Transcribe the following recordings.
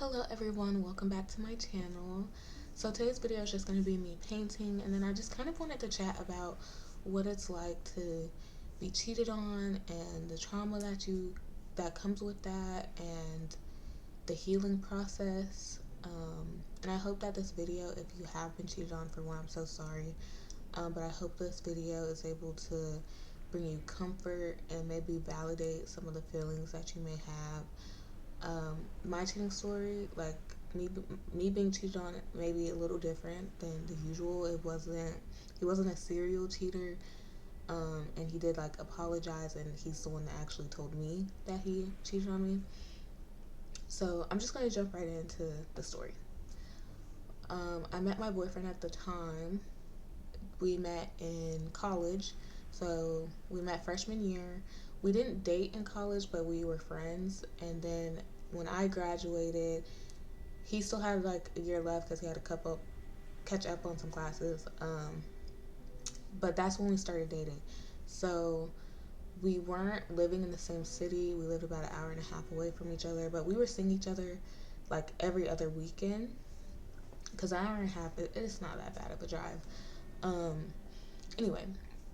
Hello everyone, welcome back to my channel. So today's video is just going to be me painting, and then I just kind of wanted to chat about what it's like to be cheated on and the trauma that comes with that, and the healing process. And I hope that this video, if you have been cheated on, for one, I'm so sorry, but I hope this video is able to bring you comfort and maybe validate some of the feelings that you may have. My cheating story, like me being cheated on, maybe a little different than the usual. He wasn't a serial cheater, and he did like apologize, and he's the one that actually told me that he cheated on me. So I'm just gonna jump right into the story. I met my boyfriend at the time. We met in college, so we met freshman year. We didn't date in college, but we were friends. And then when I graduated, he still had like a year left because he had to catch up on some classes. But that's when we started dating. So we weren't living in the same city. We lived about an hour and a half away from each other, but we were seeing each other like every other weekend. Because an hour and a half, it's not that bad of a drive. Um, anyway,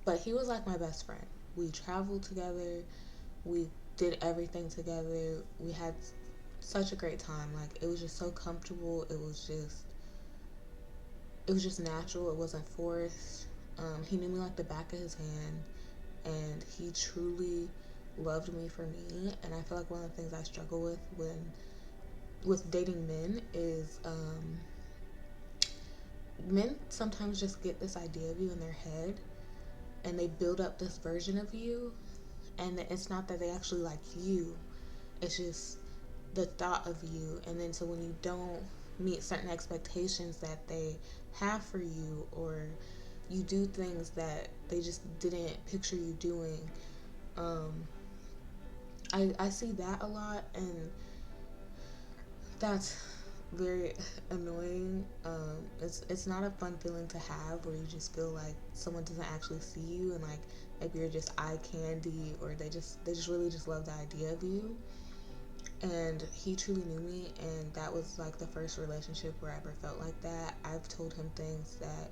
but he was like my best friend. We traveled together. We did everything together. We had such a great time. Like, it was just so comfortable. It was just natural. It wasn't forced. He knew me like the back of his hand, and he truly loved me for me. And I feel like one of the things I struggle with dating men is men sometimes just get this idea of you in their head, and they build up this version of you, and it's not that they actually like you. It's just the thought of you. And then so when you don't meet certain expectations that they have for you, or you do things that they just didn't picture you doing, um, I see that a lot, and that's very annoying. It's not a fun feeling to have, where you just feel like someone doesn't actually see you, and like maybe you're just eye candy, or they just really just love the idea of you. And he truly knew me, and that was like the first relationship where I ever felt like that. I've told him things that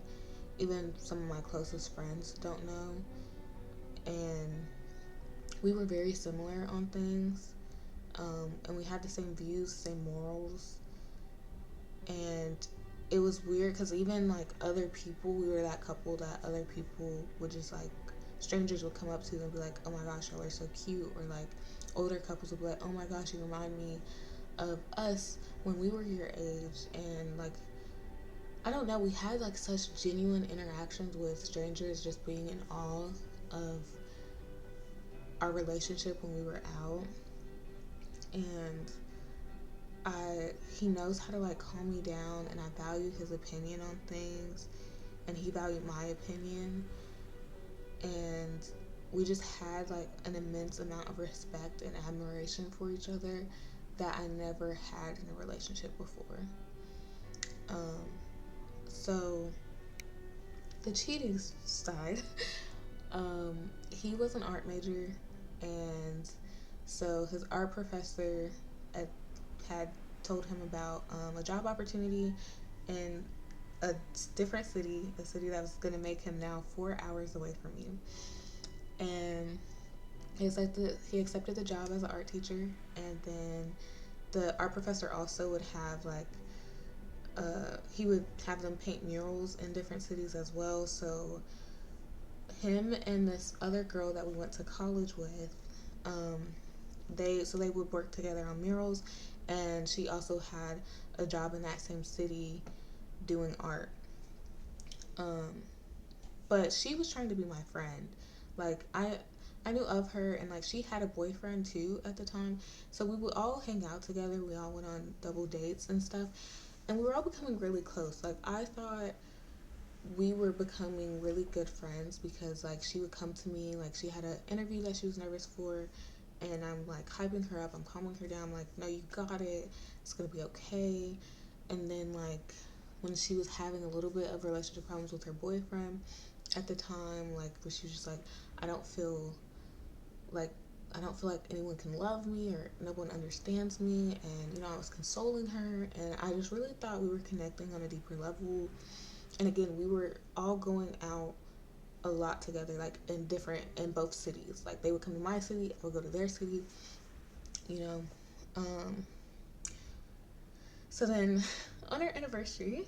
even some of my closest friends don't know, and we were very similar on things, and we had the same views, same morals. And it was weird because even like other people, we were that couple that other people would just like, strangers would come up to and be like, oh my gosh, y'all are so cute. Or like older couples would be like, oh my gosh, you remind me of us when we were your age. And like, I don't know, we had like such genuine interactions with strangers, just being in awe of our relationship when we were out. And he knows how to like calm me down, and I value his opinion on things, and he valued my opinion. And we just had like an immense amount of respect and admiration for each other that I never had in a relationship before. um, so the cheating side, he was an art major, and so his art professor had told him about a job opportunity in a different city, a city that was going to make him now 4 hours away from you. And he accepted the job as an art teacher, and then the art professor also would have like he would have them paint murals in different cities as well. So him and this other girl that we went to college with, um, they would work together on murals, and she also had a job in that same city doing art. Um, but she was trying to be my friend. Like, I knew of her, and like she had a boyfriend too at the time. So we would all hang out together. We all went on double dates and stuff. And we were all becoming really close. Like, I thought we were becoming really good friends, because like she would come to me, like she had an interview that she was nervous for, and I'm like hyping her up, I'm calming her down, I'm like, no, you got it, it's gonna be okay. And then like when she was having a little bit of relationship problems with her boyfriend at the time, like where she was just like, I don't feel like I don't feel like anyone can love me or no one understands me. And, I was consoling her. And I just really thought we were connecting on a deeper level. And again, we were all going out a lot together, like in both cities. Like they would come to my city, I would go to their city, you know. Um, so then on our anniversary,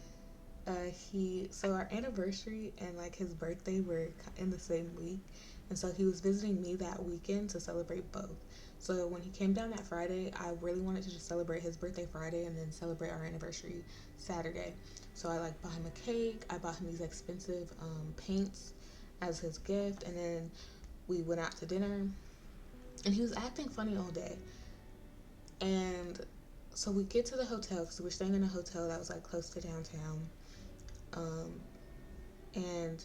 our anniversary and like his birthday were in the same week, and so he was visiting me that weekend to celebrate both. So when he came down that Friday, I really wanted to just celebrate his birthday Friday and then celebrate our anniversary Saturday. So I like bought him a cake. I bought him these expensive paints as his gift, and then we went out to dinner. And he was acting funny all day. And so we get to the hotel because we're staying in a hotel that was like close to downtown. Um, and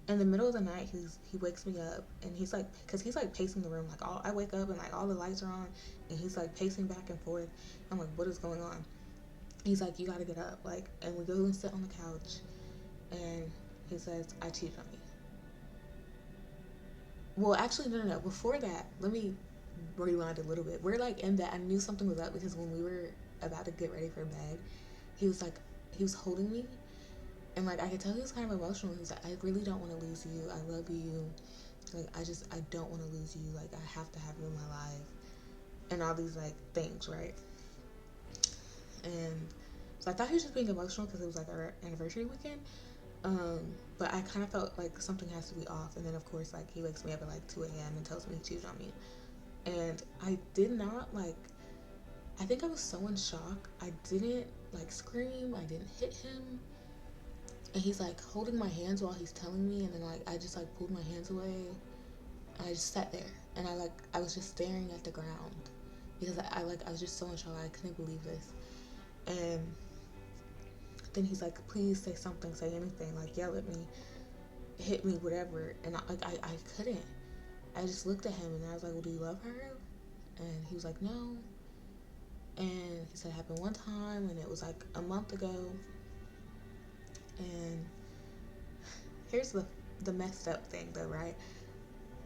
in the middle of the night, he wakes me up and he's like, because he's like pacing the room. Like I wake up and like all the lights are on, and he's like pacing back and forth. I'm like, what is going on? He's like, you gotta get up. Like, and we go and sit on the couch, and he says, I cheated on you. Well, actually, no. Before that, let me rewind a little bit. We're like in that. I knew something was up because when we were about to get ready for bed, he was like, he was holding me, and like I could tell he was kind of emotional. He was like, I really don't want to lose you. I love you. Like I don't want to lose you. Like I have to have you in my life, and all these like things, right? And so I thought he was just being emotional because it was like our anniversary weekend. Um, but I kind of felt like something has to be off. And then of course like he wakes me up at like 2 a.m. and tells me he cheated on me. And I did not like. I think I was so in shock. I didn't like scream. I didn't hit him. And he's like holding my hands while he's telling me, and then like I just like pulled my hands away. And I just sat there, and I was just staring at the ground because I was just so in shock. I couldn't believe this. And then he's like, please say something, say anything, like yell at me, hit me, whatever. And I couldn't. I just looked at him and I was like, well, do you love her? And he was like, no. And he said it happened one time and it was like a month ago. And here's the messed up thing though, right?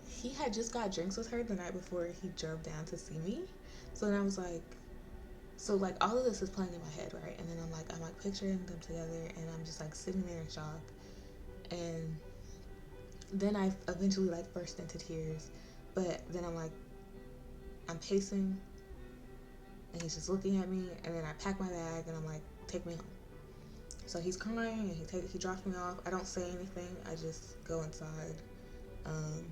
He had just got drinks with her the night before he drove down to see me. So then I was like, so like all of this is playing in my head, right? And then I'm like picturing them together, and I'm just like sitting there in shock. And then I eventually like burst into tears, but then I'm pacing, and he's just looking at me, and then I pack my bag, and I'm like, take me home. So he's crying, and he drops me off. I don't say anything. I just go inside, um,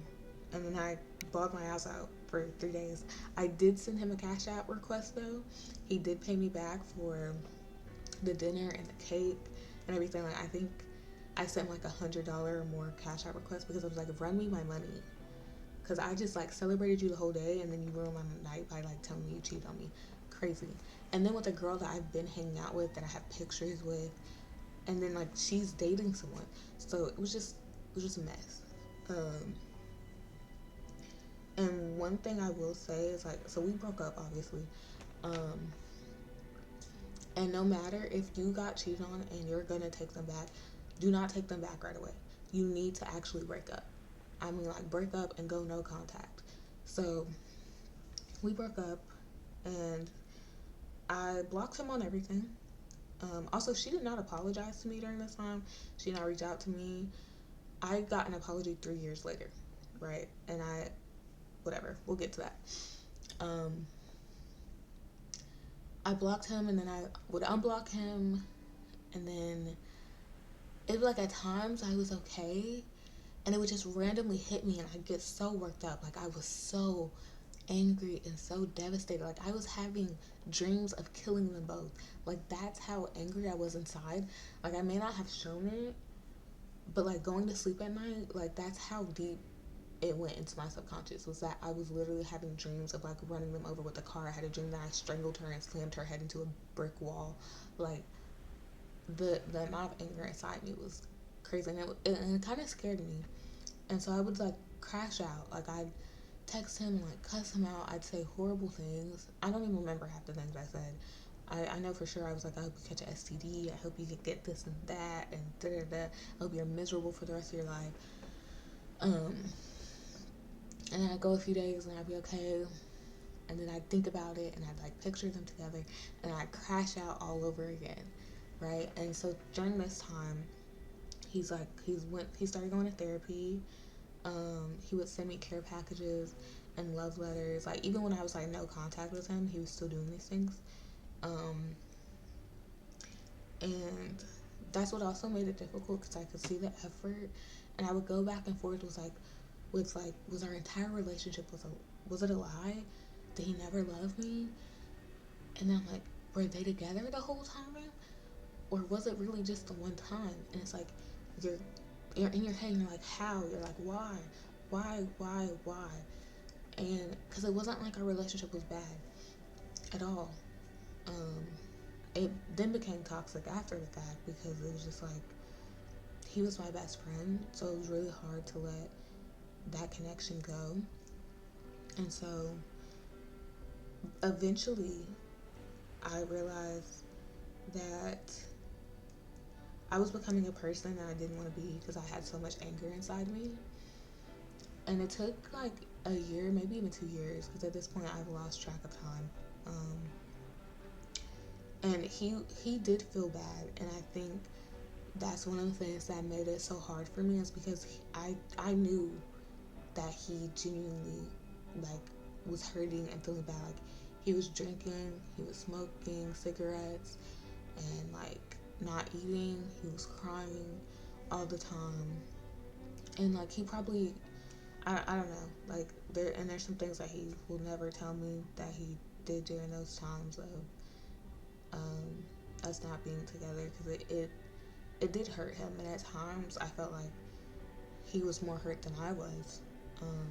and then I bawled my ass out for 3 days. I did send him a Cash App request though. He did pay me back for the dinner and the cake and everything. Like I think I sent like $100 or more Cash App request because I was like, run me my money, because I just like celebrated you the whole day and then you ruined my night by like telling me you cheated on me. Crazy. And then with a girl that I've been hanging out with, that I have pictures with, and then like she's dating someone, so it was just a mess. Um, and one thing I will say is like, so we broke up obviously, um, and no matter if you got cheated on and you're gonna take them back, do not take them back right away. You need to actually break up. I mean, like break up and go no contact. So we broke up, and I blocked him on everything. Also, she did not apologize to me during this time. She did not reach out to me. I got an apology 3 years later, right? And whatever, we'll get to that. Um, I blocked him, and then I would unblock him, and then it was like at times I was okay, and it would just randomly hit me, and I'd get so worked up. Like I was so angry and so devastated. Like I was having dreams of killing them both. Like that's how angry I was inside. Like I may not have shown it, but like going to sleep at night, like that's how deep it went into my subconscious, was that I was literally having dreams of like running them over with a car. I had a dream that I strangled her and slammed her head into a brick wall. Like the amount of anger inside me was crazy, and it kind of scared me. And so I would like crash out. Like I'd text him and like cuss him out. I'd say horrible things. I don't even remember half the things I said. I know for sure I was like, I hope you catch an STD. I hope you could get this and that and da da da. I hope you're miserable for the rest of your life. Um, And then I'd go a few days and I'd be okay. And then I'd think about it and I'd like picture them together and I'd crash out all over again. Right. And so during this time, he started going to therapy. He would send me care packages and love letters. Like even when I was like no contact with him, he was still doing these things. Um, and that's what also made it difficult because I could see the effort, and I would go back and forth was our entire relationship was it a lie? Did he never love me? And then I'm like, were they together the whole time, or was it really just the one time? And it's like you're you're in your head and you're like, how? You're like, why? And because it wasn't like our relationship was bad at all. Um, it then became toxic after the fact because it was just like he was my best friend, so it was really hard to let that connection go. And so eventually I realized that I was becoming a person that I didn't want to be because I had so much anger inside me. And it took like a year, maybe even 2 years, because at this point I've lost track of time. Um, and he did feel bad, and I think that's one of the things that made it so hard for me is because I knew that he genuinely like was hurting and feeling bad. Like he was drinking, he was smoking cigarettes, and like not eating. He was crying all the time, and like he probably I don't know like there's some things that he will never tell me that he did during those times of us not being together because it did hurt him, and at times I felt like he was more hurt than I was. Um,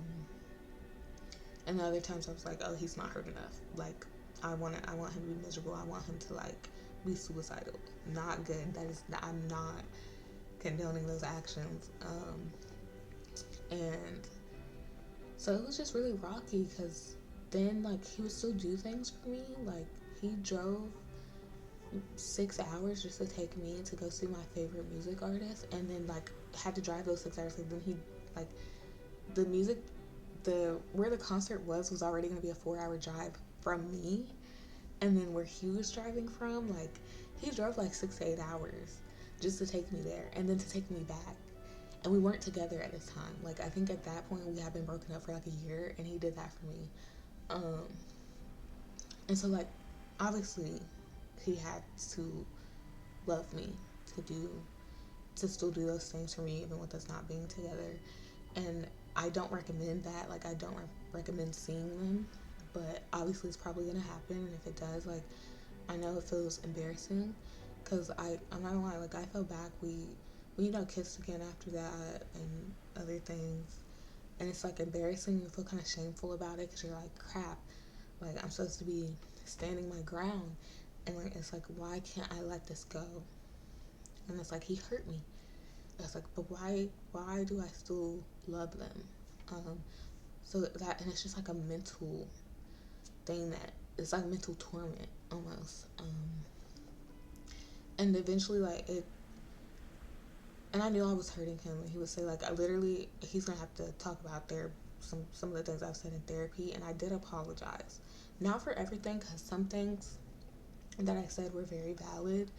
and other times I was like, oh, he's not hurt enough. Like I want him to be miserable. I want him to like be suicidal. Not good. I'm not condoning those actions. And so it was just really rocky because then like he would still do things for me. Like he drove 6 hours just to take me to go see my favorite music artist, and then like had to drive those 6 hours. Like then he like the music the where the concert was already going to be a 4 hour drive from me, and then where he was driving from, like he drove like 6 to 8 hours just to take me there and then to take me back. And we weren't together at this time. Like I think at that point we had been broken up for like a year, and he did that for me. Um, and so like obviously he had to love me to do to still do those things for me even with us not being together. And I don't recommend that. Like I don't recommend seeing them, but obviously it's probably gonna happen. And if it does, like I know it feels embarrassing, cause I'm not gonna lie. Like I felt bad. We kissed again after that and other things, and it's like embarrassing. You feel kind of shameful about it because you're like crap. Like I'm supposed to be standing my ground, and like it's like why can't I let this go? And it's like he hurt me. It's like, but why do I still love them? Um, so that, and it's just like a mental thing that it's like mental torment almost. And eventually, like it, and I knew I was hurting him. And he would say, like, I literally, he's gonna have to talk about some of the things I've said in therapy, and I did apologize, not for everything, because some things that I said were very valid,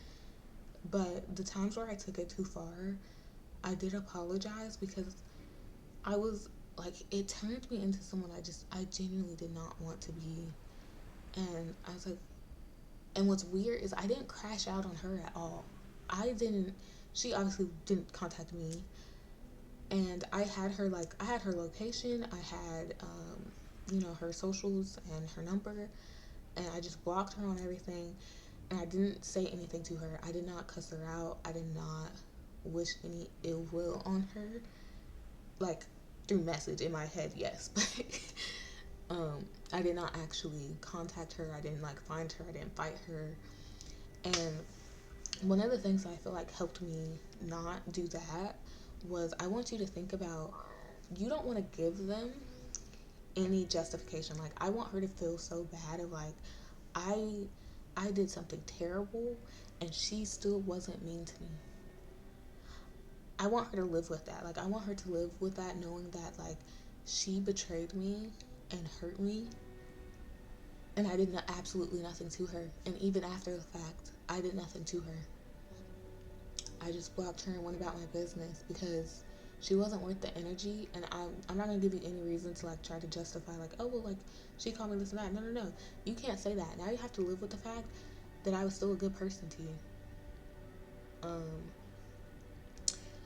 but the times where I took it too far, I did apologize because I was like it turned me into someone I genuinely did not want to be. And I was like, and what's weird is I didn't crash out on her at all. I didn't She obviously didn't contact me, and I had her location, I had her socials and her number, and I just blocked her on everything, and I didn't say anything to her. I did not cuss her out. I did not wish any ill will on her, like through message in my head, yes, but I did not actually contact her. I didn't like find her. I didn't fight her. And one of the things that I feel like helped me not do that was I want you to think about you don't want to give them any justification. Like I want her to feel so bad of like I I did something terrible and she still wasn't mean to me. I want her to live with that. Like I want her to live with that knowing that like She betrayed me and hurt me, and I did absolutely nothing to her. And even after the fact, I did nothing to her. I just blocked her and went about my business because she wasn't worth the energy. And I'm not gonna give you any reason to like try to justify like, oh well, like she called me this and that. No, no, no. You can't say that. Now you have to live with the fact that I was still a good person to you. Um,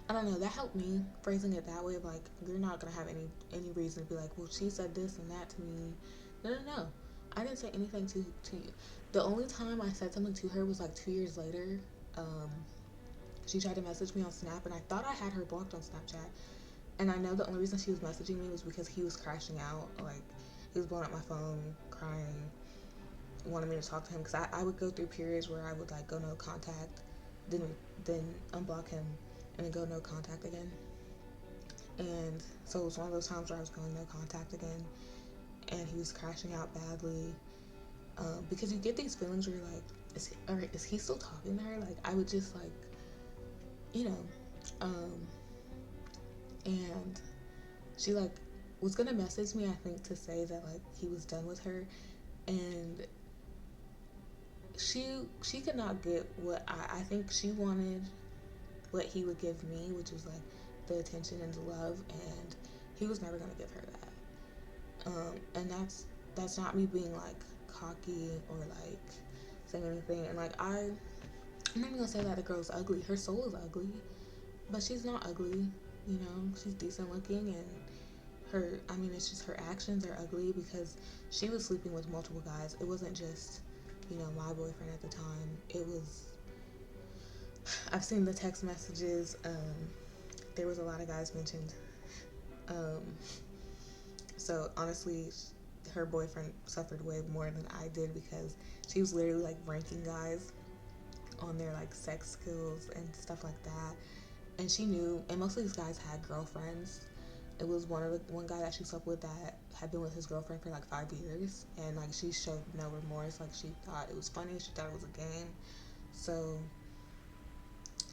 I don't know. That helped me phrasing it that way of like you're not gonna have any reason to be like, well, she said this and that to me. No, no, no. I didn't say anything to you. The only time I said something to her was like 2 years later. Um, she tried to message me on Snap, and I thought I had her blocked on Snapchat. And I know the only reason she was messaging me was because he was crashing out. Like he was blowing up my phone, crying, wanted me to talk to him because I would go through periods where I would like go no contact, then then unblock him, and then go no contact again. And so it was one of those times where I was going no contact again, and he was crashing out badly. Because you get these feelings where you're like, is he still talking to her? Like I would just like, you know, um, and she like was gonna message me, I think, to say that like he was done with her, and she could not get what I think she wanted what he would give me, which was like the attention and the love, and he was never gonna give her that. And that's not me being like cocky or like saying anything. And like I'm not even gonna say that the girl's ugly. Her soul is ugly, but she's not ugly. You know, she's decent looking, and her I mean it's just her actions are ugly because she was sleeping with multiple guys. It wasn't just, you know, my boyfriend at the time. It was I've seen the text messages. There was a lot of guys mentioned. Um, so honestly, her boyfriend suffered way more than I did because she was literally like ranking guys on their like sex skills and stuff like that. And she knew, and most of these guys had girlfriends. It was one guy that she slept with that had been with his girlfriend for like 5 years, and like she showed no remorse. Like she thought it was funny. She thought it was a game. So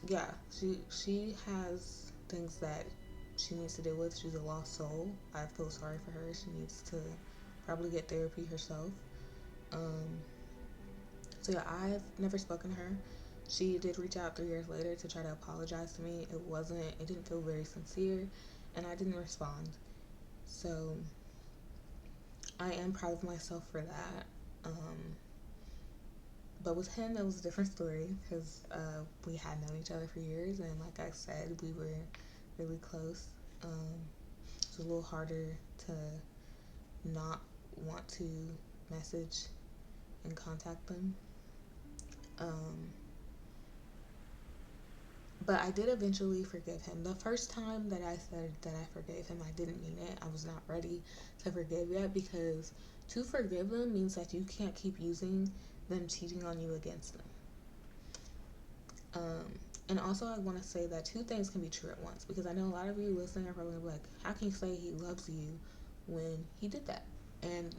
yeah, she has things that she needs to deal with. She's a lost soul. I feel sorry for her. She needs to probably get therapy herself. Um, so yeah, I've never spoken to her. She did reach out 3 years later to try to apologize to me. It didn't feel very sincere, and I didn't respond. So I am proud of myself for that. But with him, it was a different story because we had known each other for years, and like I said, we were really close. It was a little harder to not want to message and contact them. Um, but I did eventually forgive him. The first time that I said that I forgave him, I didn't mean it. I was not ready to forgive yet because to forgive them means that you can't keep using them cheating on you against them. Um, and also, I want to say that two things can be true at once because I know a lot of you listening are probably like, how can you say he loves you when he did that? And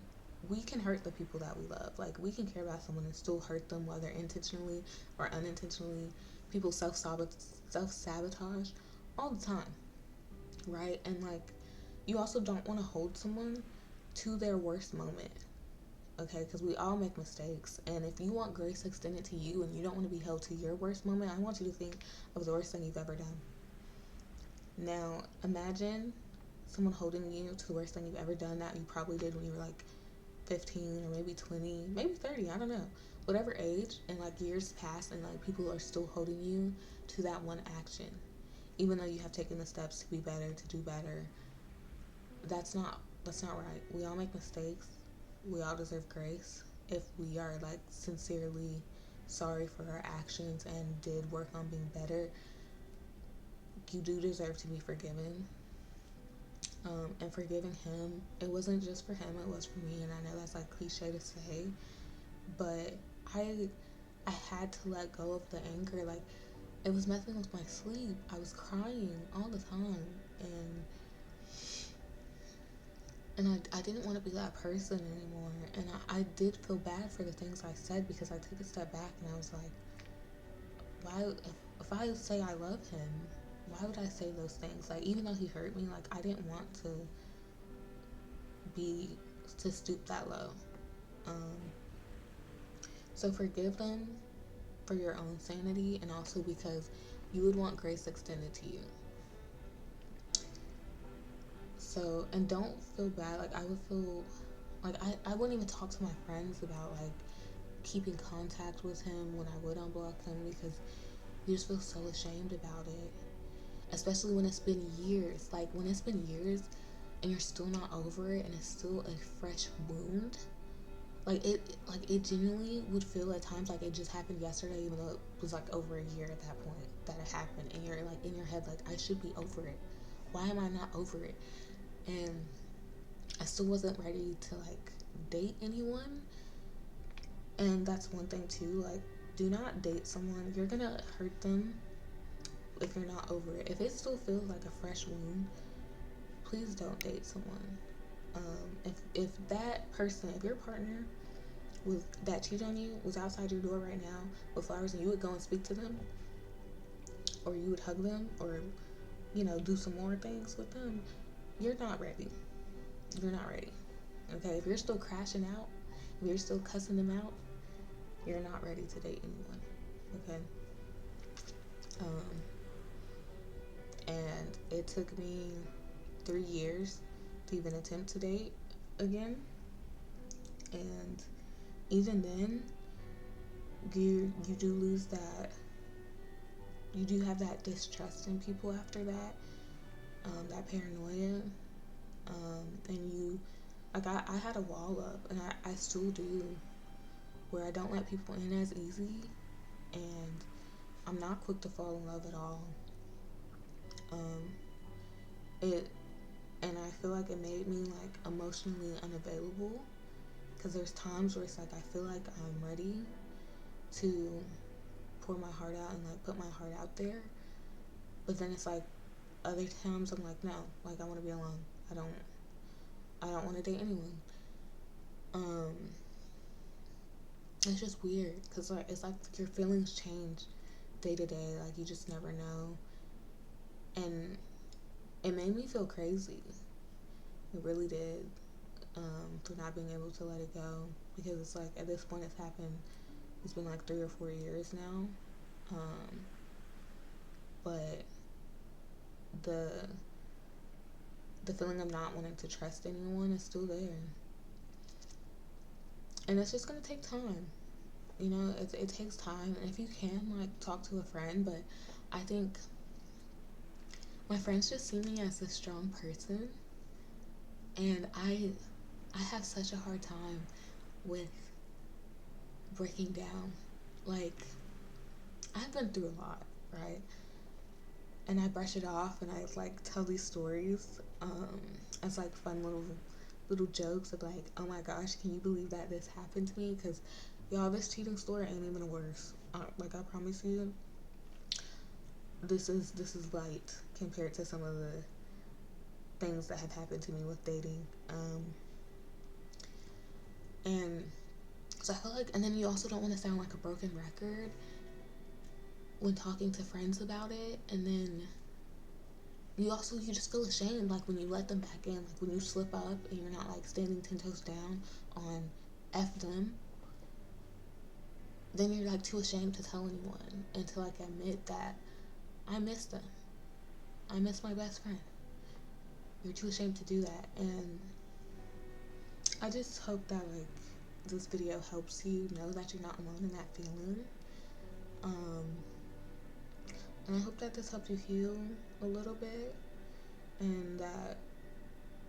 we can hurt the people that we love. Like, we can care about someone and still hurt them, whether intentionally or unintentionally. People self sabotage all the time, right? And like, you also don't want to hold someone to their worst moment, okay? Because we all make mistakes. And if you want grace extended to you and you don't want to be held to your worst moment, I want you to think of the worst thing you've ever done. Now, imagine someone holding you to the worst thing you've ever done that you probably did when you were like 15 or maybe 20, maybe 30, I don't know. Whatever age, and like years pass, and like people are still holding you to that one action. Even though you have taken the steps to be better, to do better, that's not right. We all make mistakes. We all deserve grace if we are like sincerely sorry for our actions and did work on being better. You do deserve to be forgiven. And forgiving him, it wasn't just for him, it was for me. And I know that's like cliche to say, but I I had to let go of the anger. Like it was messing with my sleep. I was crying all the time, and I didn't want to be that person anymore. And I did feel bad for the things I said because I took a step back and I was like, why? If I say I love him, why would I say those things? Like even though he hurt me, like I didn't want to be to stoop that low. Um, so forgive them for your own sanity, and also because you would want grace extended to you. So, and don't feel bad. Like, I would feel like I wouldn't even talk to my friends about like keeping contact with him when I would unblock him, because you just feel so ashamed about it. Especially when it's been years. Like, when it's been years and you're still not over it and it's still a fresh wound. Like it genuinely would feel at times like it just happened yesterday, even though it was like over a year at that point that it happened, and you're like in your head like, I should be over it. Why am I not over it? And I still wasn't ready to like date anyone. And that's one thing too, like, do not date someone. You're gonna hurt them if you're not over it. If it still feels like a fresh wound, please don't date someone. If that person, if your partner was that cheated on you was outside your door right now with flowers, and you would go and speak to them, or you would hug them, or do some more things with them, you're not ready. You're not ready. Okay, if you're still crashing out, if you're still cussing them out, you're not ready to date anyone. Okay. Um, and it took me 3 years to even attempt to date again, and even then, you do lose that. You do have that distrust in people after that, that paranoia, and you like I had a wall up, and I still do, where I don't let people in as easy, and I'm not quick to fall in love at all. Um, it and I feel like it made me like emotionally unavailable, because there's times where it's like I feel like I'm ready to pour my heart out and like put my heart out there, but then it's like other times I'm like, no, like I want to be alone. I don't want to date anyone. Um, it's just weird, because like it's like your feelings change day to day. Like, you just never know, and it made me feel crazy. It really did. For not being able to let it go, because it's like at this point it's happened. It's been like 3 or 4 years now. Um, but the the feeling of not wanting to trust anyone is still there, and it's just gonna take time. It takes time, and if you can, like, talk to a friend. But I think my friends just see me as a strong person, and I have such a hard time with breaking down. Like, I've been through a lot, right? And I brush it off, and I like tell these stories as like fun little jokes of like, oh my gosh, can you believe that this happened to me? Because y'all, this cheating story ain't even worse. Like, I promise you, this is light compared to some of the things that have happened to me with dating. And so I feel like, and then you also don't want to sound like a broken record when talking to friends about it, and then you just feel ashamed, like, when you let them back in, like when you slip up and you're not like standing 10 toes down on F them, then you're like too ashamed to tell anyone and to like admit that I miss them. I miss my best friend. You're too ashamed to do that, and I just hope that like this video helps you know that you're not alone in that feeling. Um, and I hope that this helps you heal a little bit, and that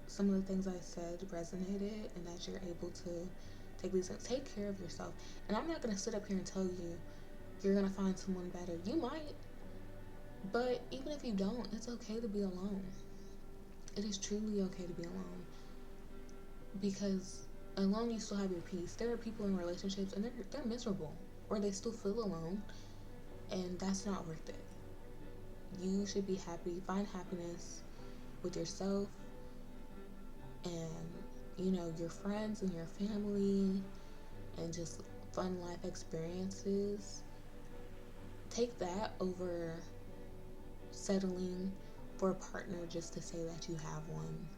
some of the things I said resonated, and that you're able to take care of yourself. And I'm not gonna sit up here and tell you you're gonna find someone better. You might, but even if you don't, it's okay to be alone. It is truly okay to be alone, because alone you still have your peace. There are people in relationships and they're miserable, or they still feel alone, and that's not worth it. You should be happy. Find happiness with yourself and your friends and your family, and just fun life experiences. Take that over settling for a partner just to say that you have one,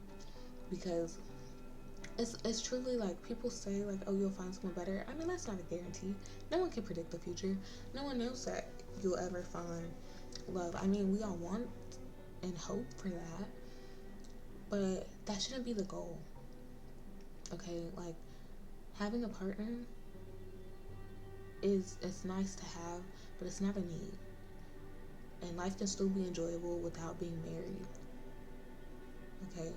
because it's truly like people say like, oh, you'll find someone better. I mean, that's not a guarantee. No one can predict the future. No one knows that you'll ever find love. I mean, we all want and hope for that, but that shouldn't be the goal. Okay, like having a partner is it's nice to have, but it's not a need. And life can still be enjoyable without being married. Okay,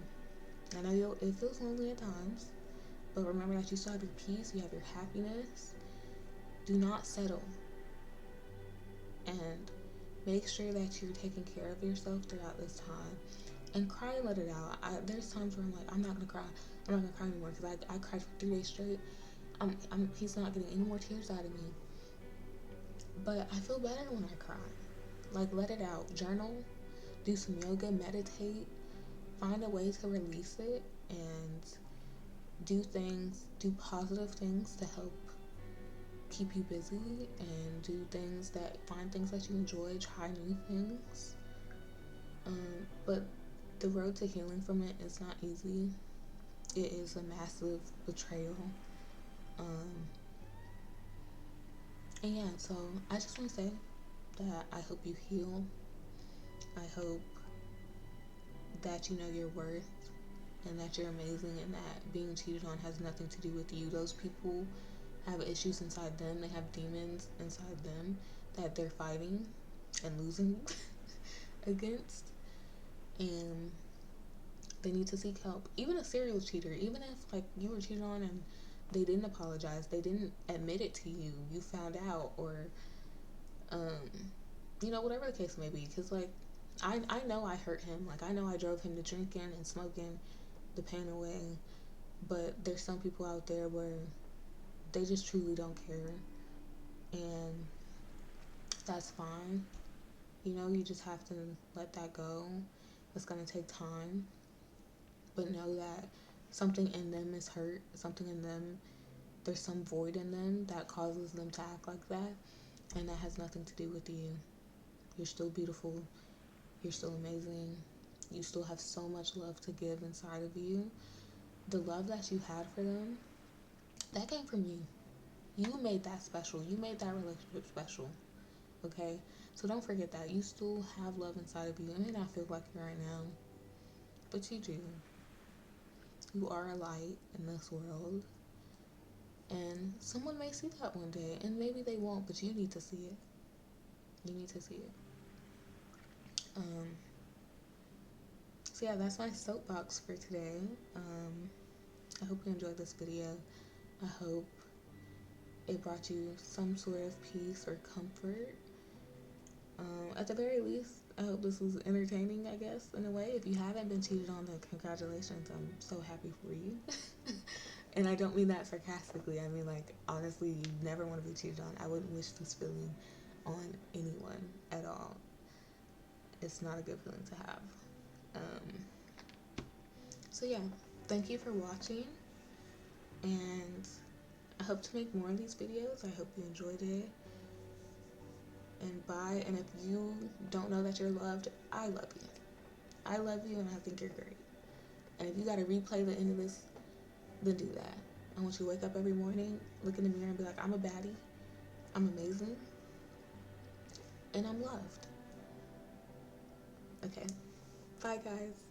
I know it feels lonely at times, but remember that you still have your peace, you have your happiness. Do not settle, and make sure that you're taking care of yourself throughout this time. And cry and let it out. There's times where I'm like, I'm not gonna cry. I'm not gonna cry anymore because I cried for 3 days straight. He's not getting any more tears out of me. But I feel better when I cry. Like, let it out. Journal, do some yoga, meditate, find a way to release it, and do positive things to help keep you busy, and find things that you enjoy, try new things. But the road to healing from it is not easy. It is a massive betrayal. Um, and yeah, so I just want to say that I hope you heal. I hope that you know your worth and that you're amazing, and that being cheated on has nothing to do with you. Those people have issues inside them, they have demons inside them that they're fighting and losing against, and they need to seek help. Even a serial cheater, even if like you were cheated on and they didn't apologize, they didn't admit it to you, you found out, or um, whatever the case may be, because like I know I hurt him, like I know I drove him to drinking and smoking the pain away, but there's some people out there where they just truly don't care, and that's fine. You just have to let that go. It's gonna take time, but know that something in them is hurt, something in them, there's some void in them that causes them to act like that, and that has nothing to do with you. You're still beautiful, you're still amazing, you still have so much love to give inside of you. The love that you had for them, that came from you. You made that special, you made that relationship special. Okay, so don't forget that you still have love inside of you. It may not feel like it right now, but you do. You are a light in this world, and someone may see that one day, and maybe they won't, but you need to see it. You need to see it. Um, so yeah, that's my soapbox for today. I hope you enjoyed this video. I hope it brought you some sort of peace or comfort. At the very least, I hope this was entertaining, I guess, in a way. If you haven't been cheated on, then congratulations. I'm so happy for you. And I don't mean that sarcastically. I mean, like, honestly, you never want to be cheated on. I wouldn't wish this feeling on anyone at all. It's not a good feeling to have. So, yeah, thank you for watching. And I hope to make more of these videos. I hope you enjoyed it. And bye. And if you don't know that you're loved, I love you. I love you, and I think you're great. And if you got to replay the end of this, then do that. I want you to wake up every morning, look in the mirror, and be like, I'm a baddie. I'm amazing. And I'm loved. Okay. Bye, guys.